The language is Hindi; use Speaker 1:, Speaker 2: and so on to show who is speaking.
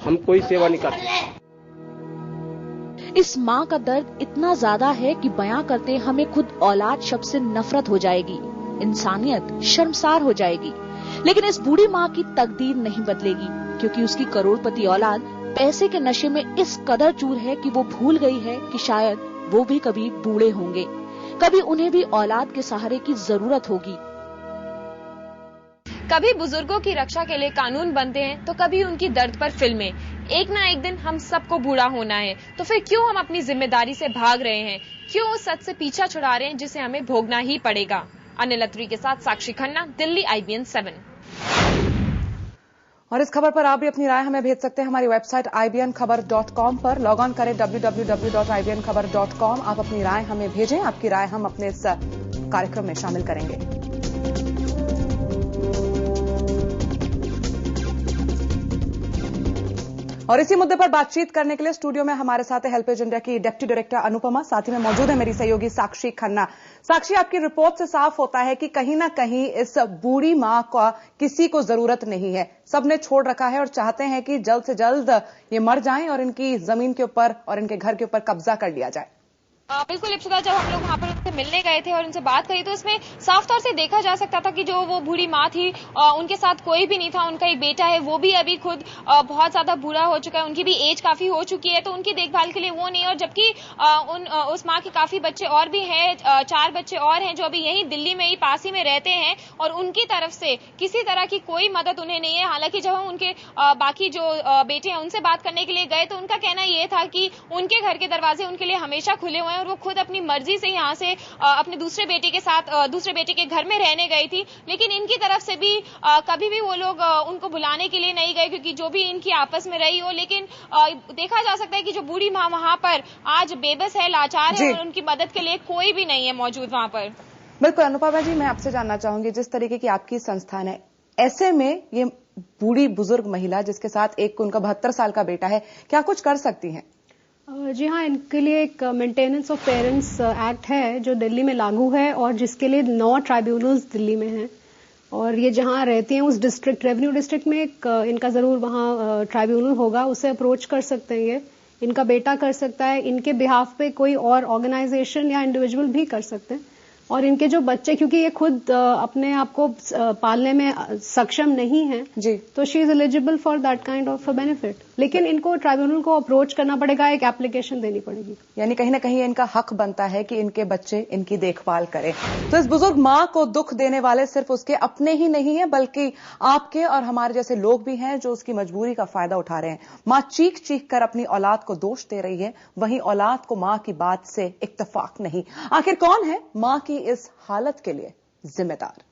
Speaker 1: हम कोई सेवा नहीं करते।
Speaker 2: इस माँ का दर्द इतना ज्यादा है कि बयां करते हमें खुद औलाद शब्द से नफरत हो जाएगी, इंसानियत शर्मसार हो जाएगी। लेकिन इस बूढ़ी माँ की तकदीर नहीं बदलेगी, क्योंकि उसकी करोड़पति औलाद पैसे के नशे में इस कदर चूर है कि वो भूल गई है कि शायद वो भी कभी बूढ़े होंगे, कभी उन्हें भी औलाद के सहारे की जरूरत होगी।
Speaker 3: कभी बुजुर्गों की रक्षा के लिए कानून बनते हैं तो कभी उनकी दर्द पर फिल्में। एक ना एक दिन हम सबको बूढ़ा होना है, तो फिर क्यों हम अपनी जिम्मेदारी से भाग रहे हैं, क्यों उस सच से पीछा छुड़ा रहे हैं जिसे हमें भोगना ही पड़ेगा। अनिल अत्री के साथ साक्षी खन्ना, दिल्ली IBN 7।
Speaker 4: और इस खबर पर आप भी अपनी राय हमें भेज सकते हैं हमारी वेबसाइट IBNखबर.com पर। लॉग ऑन करें www.ibnखबर.com। आप अपनी राय हमें भेजें, आपकी राय हम अपने इस कार्यक्रम में शामिल करेंगे। और इसी मुद्दे पर बातचीत करने के लिए स्टूडियो में हमारे साथ हेल्पेज इंडिया की डिप्टी डायरेक्टर अनुपमा, साथ ही में मौजूद है मेरी सहयोगी साक्षी खन्ना। साक्षी, आपकी रिपोर्ट से साफ होता है कि कहीं ना कहीं इस बूढ़ी मां का किसी को जरूरत नहीं है, सबने छोड़ रखा है और चाहते हैं कि जल्द से जल्द ये मर जाएं और इनकी जमीन के ऊपर और इनके घर के ऊपर कब्जा कर लिया जाए।
Speaker 3: बिल्कुल इप्सिता, जब हम लोग वहाँ पर उनसे मिलने गए थे और उनसे बात करी तो इसमें साफ तौर से देखा जा सकता था कि जो वो बूढ़ी माँ थी उनके साथ कोई भी नहीं था। उनका एक बेटा है, वो भी अभी खुद बहुत ज्यादा बूढ़ा हो चुका है, उनकी भी एज काफी हो चुकी है, तो उनकी देखभाल के लिए वो नहीं। और जबकि उस माँ के काफी बच्चे और भी हैं, 4 बच्चे और हैं जो अभी यहीं दिल्ली में ही पास ही में रहते हैं और उनकी तरफ से किसी तरह की कोई मदद उन्हें नहीं है। हालांकि जब हम उनके बाकी जो बेटे हैं उनसे बात करने के लिए गए तो उनका कहना ये था कि उनके घर के दरवाजे उनके लिए हमेशा खुले हुए हैं और वो खुद अपनी मर्जी से यहाँ से अपने दूसरे बेटे के साथ दूसरे बेटे के घर में रहने गई थी। लेकिन इनकी तरफ से भी कभी भी वो लोग उनको बुलाने के लिए नहीं गए, क्योंकि जो भी इनकी आपस में रही हो। लेकिन देखा जा सकता है कि जो बूढ़ी माँ वहाँ पर आज बेबस है, लाचार है और उनकी मदद के लिए कोई भी नहीं है मौजूद वहाँ पर।
Speaker 4: बिल्कुल अनुपमा जी, मैं आपसे जानना चाहूंगी, जिस तरीके की आपकी संस्थान है, ऐसे में ये बूढ़ी बुजुर्ग महिला जिसके साथ एक उनका 72 साल का बेटा है, क्या कुछ कर सकती हैं?
Speaker 5: जी हाँ, इनके लिए एक मेंटेनेंस ऑफ पेरेंट्स एक्ट है जो दिल्ली में लागू है और जिसके लिए 9 ट्राइब्यूनल्स दिल्ली में हैं। और ये जहाँ रहती हैं उस डिस्ट्रिक्ट, रेवेन्यू डिस्ट्रिक्ट में एक इनका जरूर वहाँ ट्राइब्यूनल होगा, उससे अप्रोच कर सकते हैं। ये इनका बेटा कर सकता है, इनके बिहाफ पे कोई और ऑर्गेनाइजेशन या इंडिविजुअल भी कर सकते हैं। और इनके जो बच्चे, क्योंकि ये खुद अपने आप को पालने में सक्षम नहीं है जी, तो she is eligible for that kind of benefit. लेकिन इनको ट्राइब्यूनल को अप्रोच करना पड़ेगा, एक एप्लीकेशन देनी पड़ेगी।
Speaker 4: यानी कहीं ना कहीं इनका हक बनता है कि इनके बच्चे इनकी देखभाल करें। तो इस बुजुर्ग माँ को दुख देने वाले सिर्फ उसके अपने ही नहीं है, बल्कि आपके और हमारे जैसे लोग भी हैं जो उसकी मजबूरी का फायदा उठा रहे हैं। माँ चीख चीख कर अपनी औलाद को दोष दे रही है, वहीं औलाद को माँ की बात से इत्तेफाक नहीं। आखिर कौन है माँ की इस हालत के लिए जिम्मेदार?